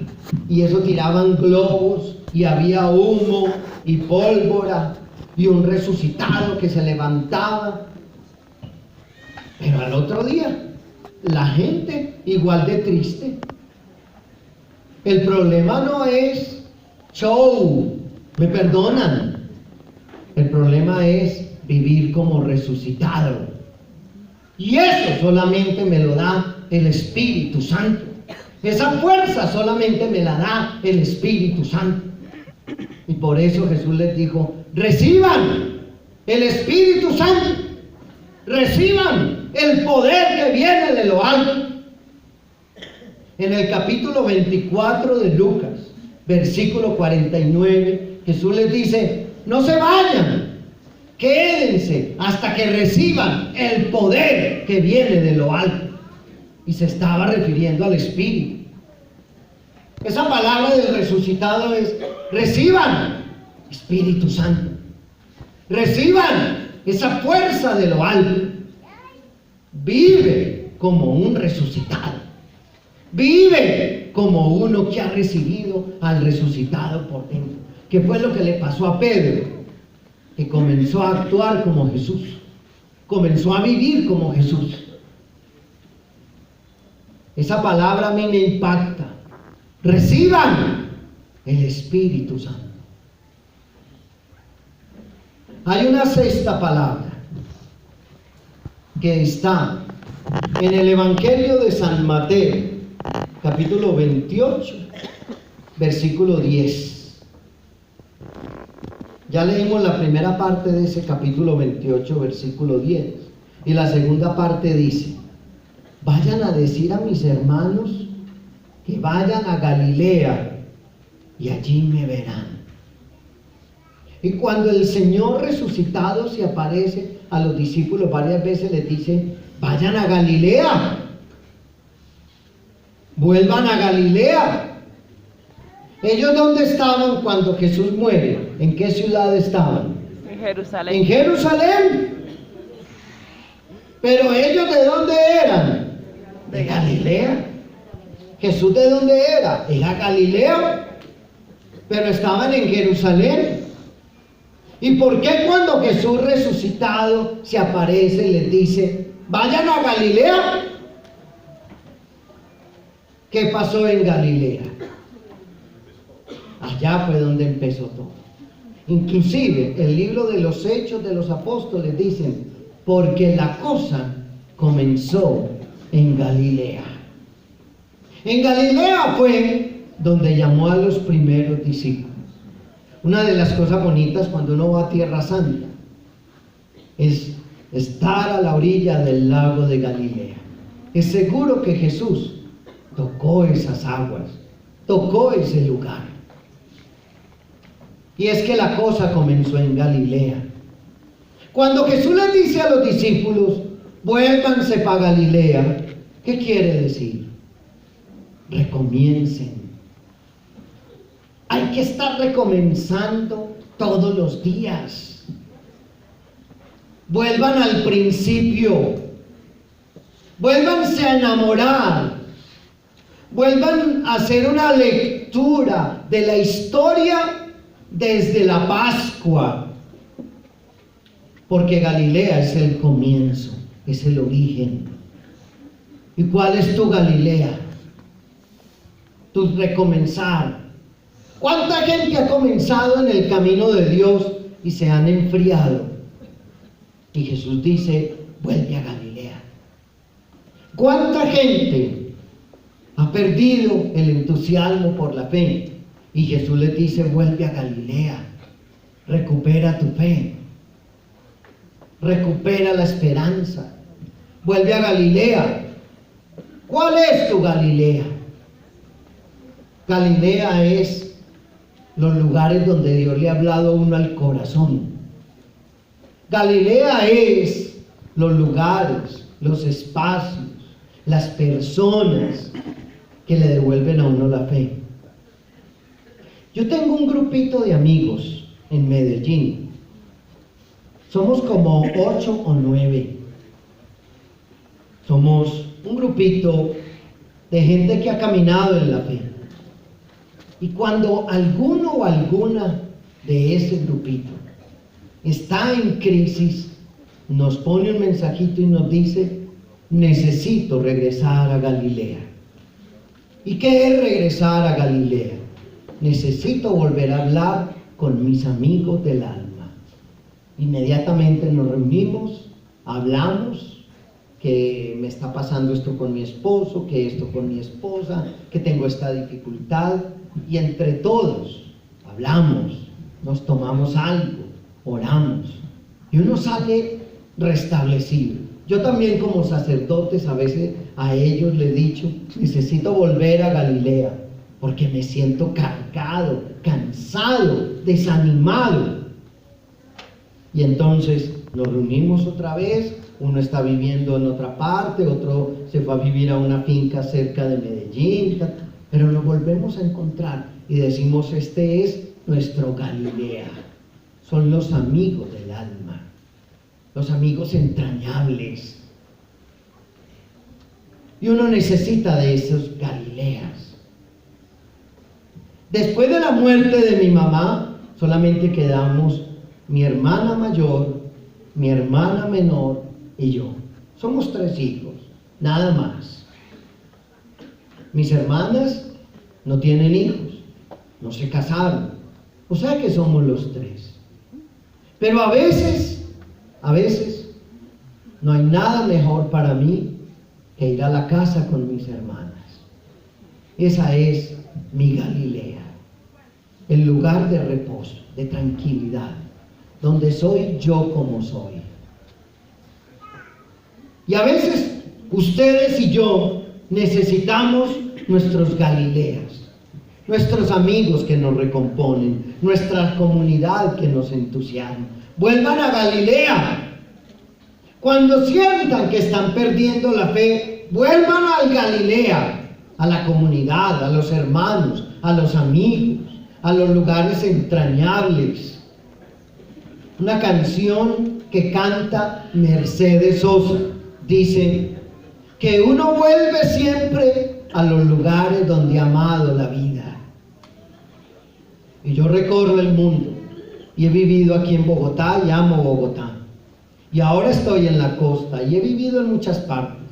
y eso tiraban globos y había humo y pólvora y un resucitado que se levantaba. Pero al otro día, la gente igual de triste. El problema no es show, me perdonan. El problema es vivir como resucitado. Y eso solamente me lo da el Espíritu Santo. Esa fuerza solamente me la da el Espíritu Santo. Y por eso Jesús les dijo: reciban el Espíritu Santo. Reciban el poder que viene de lo alto. En el capítulo 24 de Lucas, versículo 49, Jesús les dice: no se vayan, quédense hasta que reciban el poder que viene de lo alto. Y se estaba refiriendo al Espíritu. Esa palabra del resucitado es: reciban Espíritu Santo. Reciban esa fuerza de lo alto. Vive como un resucitado. Vive como uno que ha recibido al resucitado por dentro. ¿Qué fue lo que le pasó a Pedro? Que comenzó a actuar como Jesús. Comenzó a vivir como Jesús. Esa palabra a mí me impacta. Reciban el Espíritu Santo. Hay una sexta palabra que está en el Evangelio de San Mateo, capítulo 28, versículo 10. Ya leímos la primera parte de ese capítulo 28, versículo 10. Y la segunda parte dice: vayan a decir a mis hermanos que vayan a Galilea y allí me verán. Y cuando el Señor resucitado se aparece a los discípulos varias veces, les dice: vayan a Galilea, vuelvan a Galilea. ¿Ellos dónde estaban cuando Jesús muere? ¿En qué ciudad estaban? En Jerusalén. En Jerusalén. Pero ellos, ¿de dónde eran? De Galilea. ¿Jesús de dónde era? Era Galileo. Pero estaban en Jerusalén. ¿Y por qué cuando Jesús resucitado se aparece y les dice: vayan a Galilea? ¿Qué pasó en Galilea? Allá fue donde empezó todo. Inclusive el libro de los Hechos de los Apóstoles dicen: porque la cosa comenzó en Galilea. En Galilea fue donde llamó a los primeros discípulos. Una de las cosas bonitas cuando uno va a Tierra Santa es estar a la orilla del lago de Galilea. Es seguro que Jesús tocó esas aguas, tocó ese lugar. Y es que la cosa comenzó en Galilea. Cuando Jesús les dice a los discípulos: vuélvanse para Galilea, ¿qué quiere decir? Recomiencen. Hay que estar recomenzando todos los días. Vuelvan al principio. Vuélvanse a enamorar. Vuelvan a hacer una lectura de la historia desde la Pascua. Porque Galilea es el comienzo, es el origen. ¿Y cuál es tu Galilea? Tu recomenzar. ¿Cuánta gente ha comenzado en el camino de Dios y se han enfriado? Y Jesús dice: vuelve a Galilea. ¿Cuánta gente ha perdido el entusiasmo por la fe? Y Jesús les dice: vuelve a Galilea. Recupera tu fe. Recupera la esperanza. Vuelve a Galilea. ¿Cuál es tu Galilea? Galilea es los lugares donde Dios le ha hablado a uno al corazón. Galilea es los lugares, los espacios, las personas que le devuelven a uno la fe. Yo tengo un grupito de amigos en Medellín. Somos como 8 o 9. Somos un grupito de gente que ha caminado en la fe. Y cuando alguno o alguna de ese grupito está en crisis, nos pone un mensajito y nos dice: necesito regresar a Galilea. ¿Y qué es regresar a Galilea? Necesito volver a hablar con mis amigos del alma. Inmediatamente nos reunimos, hablamos, que me está pasando esto con mi esposo, que esto con mi esposa, que tengo esta dificultad, y entre todos hablamos, nos tomamos algo, oramos, y uno sale restablecido. Yo también, como sacerdotes, a veces a ellos les he dicho: necesito volver a Galilea, porque me siento cargado, cansado, desanimado. Y entonces nos reunimos otra vez. Uno está viviendo en otra parte, otro se fue a vivir a una finca cerca de Medellín, pero nos volvemos a encontrar y decimos: este es nuestro Galilea. Son los amigos del alma, los amigos entrañables. Y uno necesita de esos Galileas. Después de la muerte de mi mamá, solamente quedamos mi hermana mayor, mi hermana menor y yo. Somos 3 hijos, nada más. Mis hermanas no tienen hijos, no se casaron, o sea que somos los 3. Pero a veces no hay nada mejor para mí que ir a la casa con mis hermanas. Esa es mi Galilea, el lugar de reposo, de tranquilidad, donde soy yo como soy. Y a veces ustedes y yo necesitamos nuestros Galileas. nuestros amigos que nos recomponen, nuestra comunidad que nos entusiasma. Vuelvan a Galilea. Cuando sientan que están perdiendo la fe, vuelvan al Galilea, a la comunidad, a los hermanos, a los amigos, a los lugares entrañables. Una canción que canta Mercedes Sosa dice que uno vuelve siempre a los lugares donde ha amado la vida. Y yo recorro el mundo y he vivido aquí en Bogotá y amo Bogotá. Y ahora estoy en la costa y he vivido en muchas partes,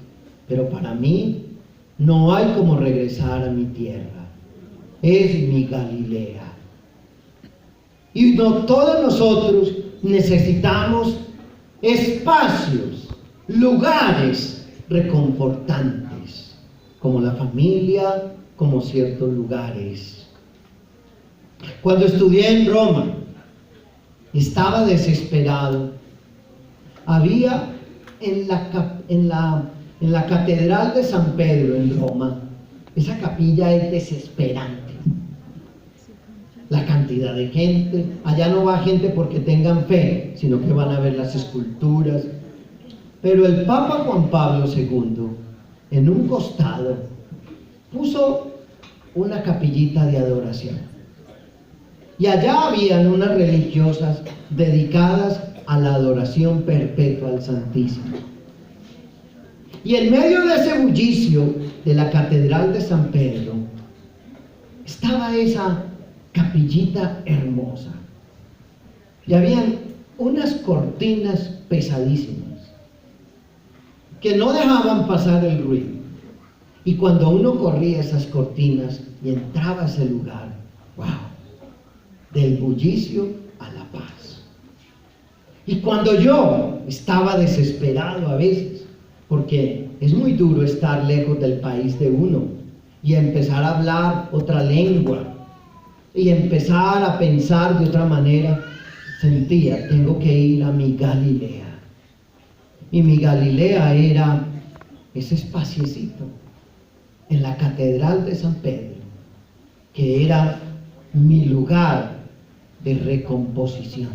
pero para mí no hay como regresar a mi tierra. Es mi Galilea. Y todos nosotros necesitamos espacios, lugares reconfortantes, como la familia, como ciertos lugares. Cuando estudié en Roma, estaba desesperado. Había en la Catedral de San Pedro en Roma, esa capilla es desesperante. La cantidad de gente, allá no va gente porque tengan fe, sino que van a ver las esculturas. Pero el Papa Juan Pablo II, en un costado, puso una capillita de adoración. Y allá habían unas religiosas dedicadas a la adoración perpetua al Santísimo. Y en medio de ese bullicio de la Catedral de San Pedro, estaba esa capillita hermosa. Y habían unas cortinas pesadísimas que no dejaban pasar el ruido. Y cuando uno corría esas cortinas y entraba a ese lugar, ¡wow!, del bullicio a la paz. Y cuando yo estaba desesperado a veces, porque es muy duro estar lejos del país de uno y empezar a hablar otra lengua y empezar a pensar de otra manera, sentía, tengo que ir a mi Galilea. Y mi Galilea era ese espaciecito en la Catedral de San Pedro, que era mi lugar de recomposición.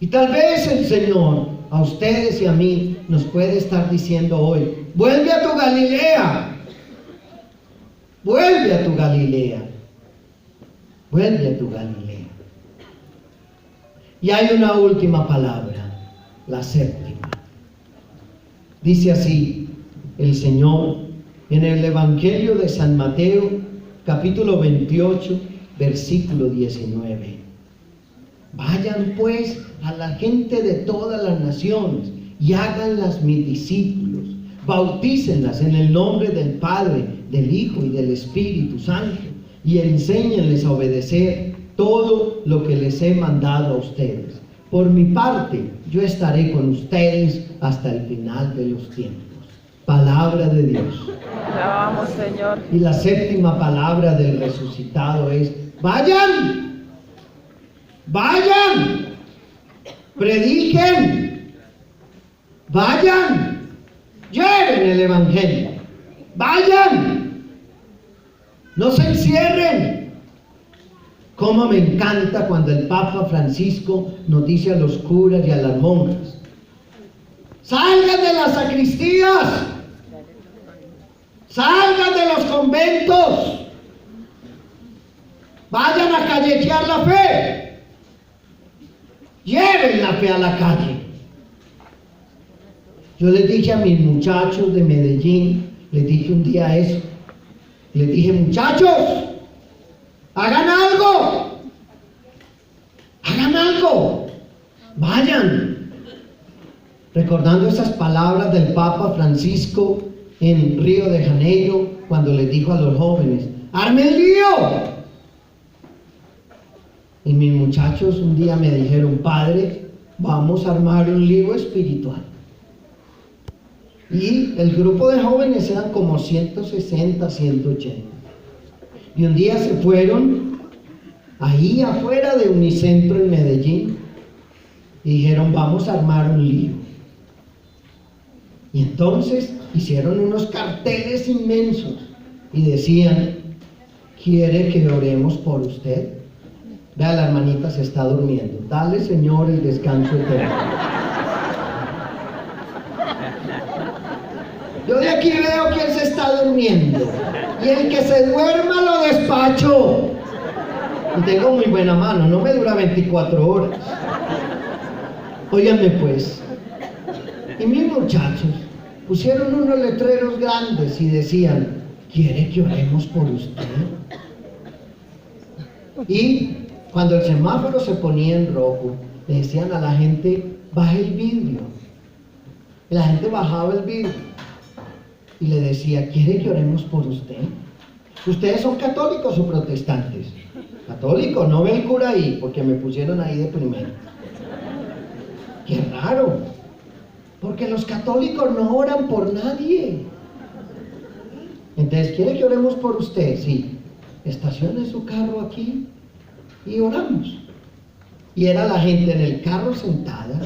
Y tal vez el Señor a ustedes y a mí nos puede estar diciendo hoy: vuelve a tu Galilea, vuelve a tu Galilea, vuelve a tu Galilea. Y hay una última palabra, la séptima. Dice así el Señor en el Evangelio de San Mateo, capítulo 28, versículo 19. Vayan pues a la gente de todas las naciones y háganlas mis discípulos, bautícenlas en el nombre del Padre, del Hijo y del Espíritu Santo, y enséñenles a obedecer todo lo que les he mandado a ustedes. Por mi parte, yo estaré con ustedes hasta el final de los tiempos. Palabra de Dios. Alabamos, Señor. Y la séptima palabra del resucitado es: vayan, vayan, prediquen, vayan, lleven el Evangelio, vayan, no se encierren. Cómo me encanta cuando el Papa Francisco nos dice a los curas y a las monjas: salgan de las sacristías, salgan de los conventos, vayan a callejear la fe, lleven la fe a la calle. Yo les dije a mis muchachos de Medellín, les dije un día eso, les dije: muchachos, hagan algo, vayan. Recordando esas palabras del Papa Francisco en Río de Janeiro, cuando les dijo a los jóvenes: ¡armen lío! Y mis muchachos un día me dijeron: padre, vamos a armar un lío espiritual. Y el grupo de jóvenes eran como 160, 180. Y un día se fueron ahí afuera de Unicentro en Medellín y dijeron: vamos a armar un lío. Y entonces hicieron unos carteles inmensos y decían: ¿quiere que oremos por usted? Vea, la hermanita se está durmiendo. Dale, Señor, el descanso eterno. Yo de aquí veo que él se está durmiendo. Y el que se duerma lo despacho. Y tengo muy buena mano, no me dura 24 horas. Óiganme pues. Y mis muchachos pusieron unos letreros grandes y decían, ¿quiere que oremos por usted? Y cuando el semáforo se ponía en rojo, le decían a la gente, baje el vidrio. Y la gente bajaba el vidrio y le decía, ¿quiere que oremos por usted? ¿Ustedes son católicos o protestantes? Católicos, no ve el cura ahí, porque me pusieron ahí de primero. Qué raro, porque los católicos no oran por nadie. Entonces, ¿quiere que oremos por usted? Sí. Estacione su carro aquí y oramos. Y era la gente en el carro sentada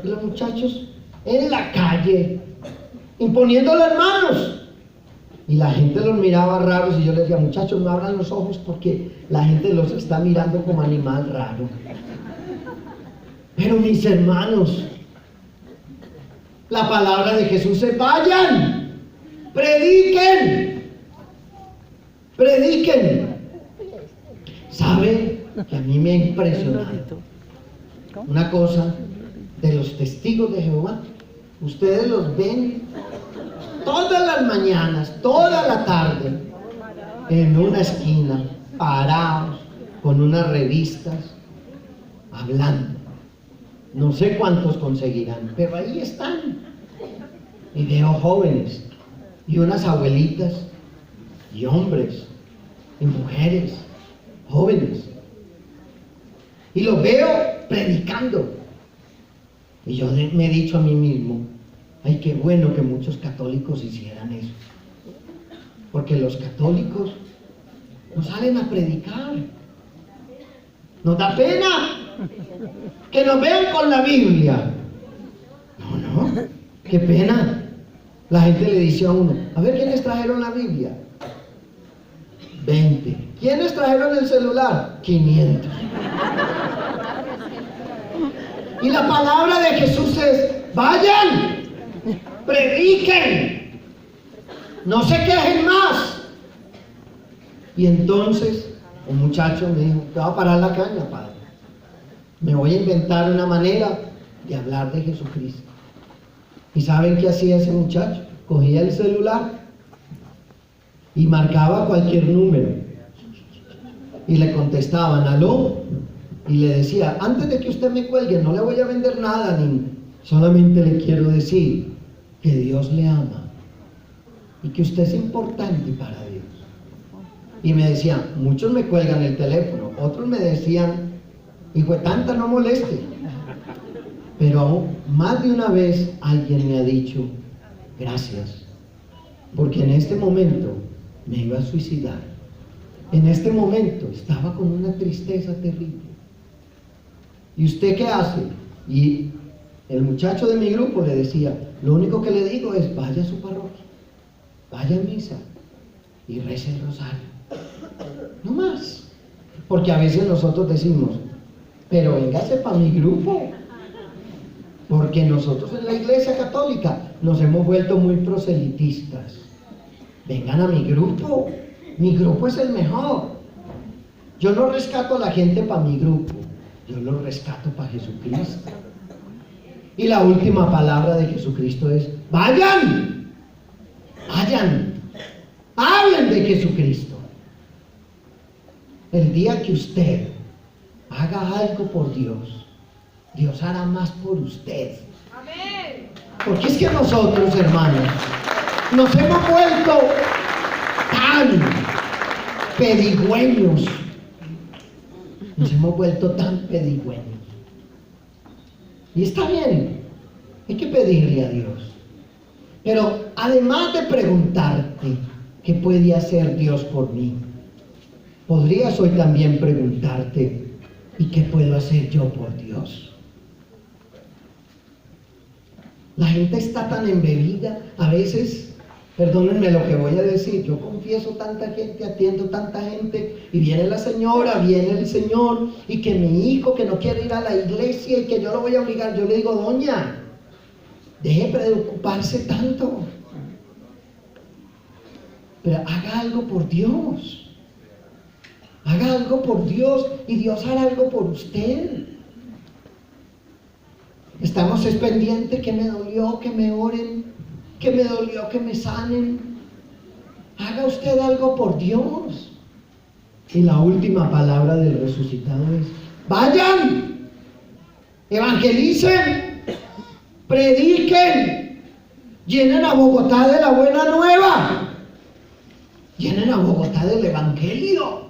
y los muchachos en la calle imponiendo las manos. Y la gente los miraba raros y yo les decía, muchachos, no abran los ojos porque la gente los está mirando como animal raro. Pero mis hermanos, la palabra de Jesús es, vayan, prediquen, prediquen. ¿Sabe que a mí me ha impresionado una cosa de los testigos de Jehová? Ustedes los ven todas las mañanas, toda la tarde, en una esquina, parados, con unas revistas, hablando. No sé cuántos conseguirán, pero ahí están. Y veo jóvenes, y unas abuelitas, y hombres, y mujeres, jóvenes. Y los veo predicando. Y yo me he dicho a mí mismo, ay, qué bueno que muchos católicos hicieran eso. Porque los católicos no salen a predicar. Nos da pena que nos vean con la Biblia. No, qué pena. La gente le dice a uno, a ver, ¿quiénes trajeron la Biblia? 20. ¿Quiénes trajeron el celular? 500. Y la palabra de Jesús es, vayan, prediquen, no se quejen más. Y entonces un muchacho me dijo, te va a parar la caña, padre. Me voy a inventar una manera de hablar de Jesucristo. ¿Y saben qué hacía ese muchacho? Cogía el celular y marcaba cualquier número y le contestaban, aló, y le decía, antes de que usted me cuelgue, no le voy a vender nada, ni solamente le quiero decir que Dios le ama y que usted es importante para Dios. Y me decían, muchos me cuelgan el teléfono, otros me decían, hijo de tanta, no moleste. Pero aún más de una vez alguien me ha dicho, gracias, porque en este momento me iba a suicidar. En este momento estaba con una tristeza terrible. ¿Y usted qué hace? Y el muchacho de mi grupo le decía, lo único que le digo es, vaya a su parroquia, vaya a misa y rece el rosario. No más. Porque a veces nosotros decimos, pero véngase para mi grupo. Porque nosotros en la Iglesia Católica nos hemos vuelto muy proselitistas. Vengan a mi grupo es el mejor. Yo no rescato a la gente para mi grupo, yo lo rescato para Jesucristo. Y la última palabra de Jesucristo es, vayan, hablen de Jesucristo. El día que usted haga algo por Dios, Dios hará más por usted. Amén. Porque es que nosotros, hermanos, nos hemos vuelto tan pedigüeños. Nos hemos vuelto tan pedigüeños. Y está bien, hay que pedirle a Dios. Pero además de preguntarte qué puede hacer Dios por mí, podrías hoy también preguntarte, ¿y qué puedo hacer yo por Dios? La gente está tan embebida, a veces Perdónenme lo que voy a decir, yo confieso tanta gente, atiendo tanta gente, y viene la señora, viene el señor, y que mi hijo que no quiere ir a la iglesia y que yo lo voy a obligar. Yo le digo, doña, deje de preocuparse tanto, pero haga algo por Dios, haga algo por Dios, y Dios hará algo por usted. Estamos pendientes, que me dolió, que me oren, que me dolió, que me sanen. Haga usted algo por Dios. Y la última palabra del resucitado es: vayan, evangelicen, prediquen, llenen a Bogotá de la buena nueva, llenen a Bogotá del evangelio,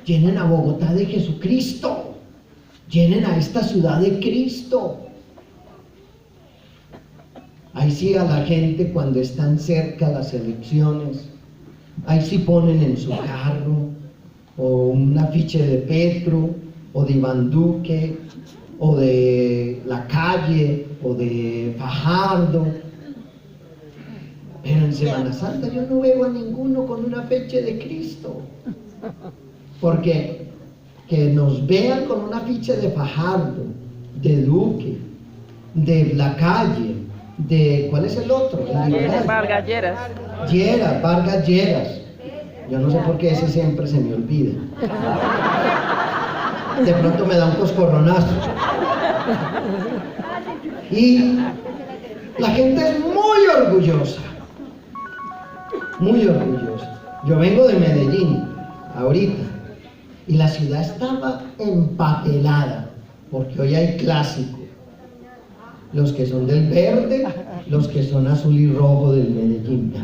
llenen a Bogotá de Jesucristo, llenen a esta ciudad de Cristo. Ahí sí a la gente, cuando están cerca las elecciones, ahí sí ponen en su carro o un afiche de Petro o de Iván Duque o de La Calle o de Fajardo. Pero en Semana Santa yo no veo a ninguno con un afiche de Cristo. Porque que nos vean con un afiche de Fajardo, de Duque, de La Calle, de, ¿cuál es el otro? Vargas Lleras. Vargas Lleras. Yo no sé por qué ese siempre se me olvida. De pronto me da un coscorronazo. Y la gente es muy orgullosa. Muy orgullosa. Yo vengo de Medellín, ahorita, y la ciudad estaba empapelada, porque hoy hay clásico. Los que son del verde, los que son azul y rojo del Medellín.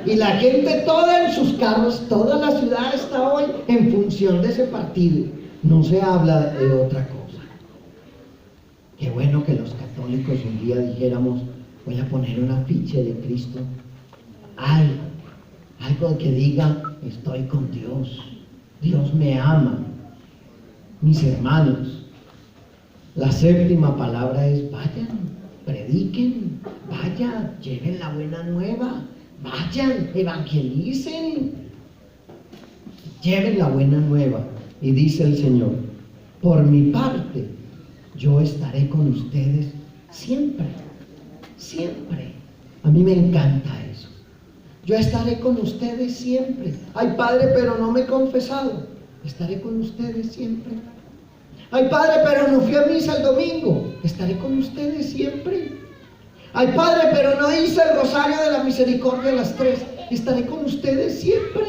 Y la gente toda en sus carros, toda la ciudad está hoy en función de ese partido. No se habla de otra cosa. Qué bueno que los católicos un día dijéramos: voy a poner un afiche de Cristo. Algo que diga: estoy con Dios, Dios me ama. Mis hermanos, la séptima palabra es: vayan, prediquen, vayan, lleven la buena nueva, vayan, evangelicen, lleven la buena nueva. Y dice el Señor: por mi parte, yo estaré con ustedes siempre, siempre. A mí me encanta eso. Yo estaré con ustedes siempre. Ay, Padre, pero no me he confesado. Estaré con ustedes siempre. Ay, Padre, pero no fui a misa el domingo. Estaré con ustedes siempre. Ay, Padre, pero no hice el rosario de la misericordia a las 3. Estaré con ustedes siempre.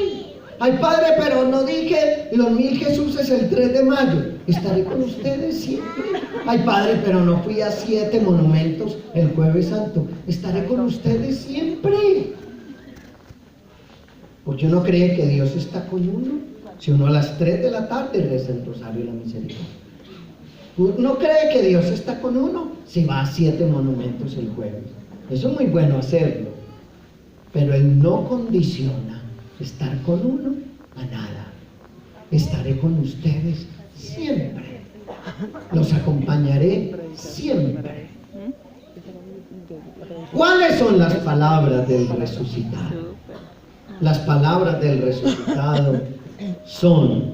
Ay, Padre, pero no dije los 1000 Jesuses el 3 de mayo. Estaré con ustedes siempre. Ay, Padre, pero no fui a 7 monumentos el Jueves Santo. Estaré con ustedes siempre. Porque uno cree que Dios está con uno si uno a las 3 de la tarde reza el rosario de la misericordia. Uno cree que Dios está con uno si va a 7 monumentos el jueves. Eso es muy bueno hacerlo, pero Él no condiciona estar con uno a nada. Estaré con ustedes siempre. Los acompañaré siempre. ¿Cuáles son las palabras del resucitado? Las palabras del resucitado son: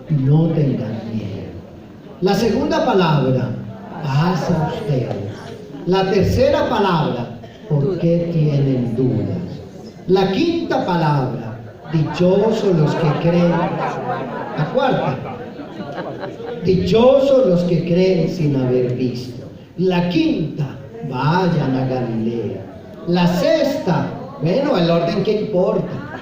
no tengan miedo. La segunda palabra: paz a ustedes. La tercera palabra: ¿por qué tienen dudas? La quinta palabra: dichosos los que creen. La cuarta: dichosos los que creen sin haber visto. La quinta: vayan a Galilea. La sexta: bueno, el orden que importa.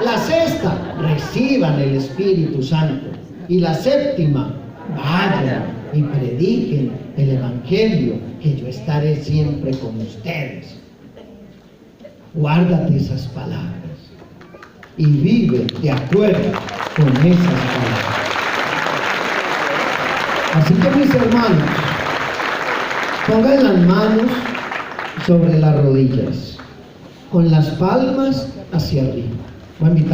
La sexta: reciban el Espíritu Santo. Y la séptima: vayan y prediquen el Evangelio, que yo estaré siempre con ustedes. Guárdate esas palabras y vive de acuerdo con esas palabras. Así que, mis hermanos, pongan las manos sobre las rodillas, con las palmas hacia arriba. Voy a invitar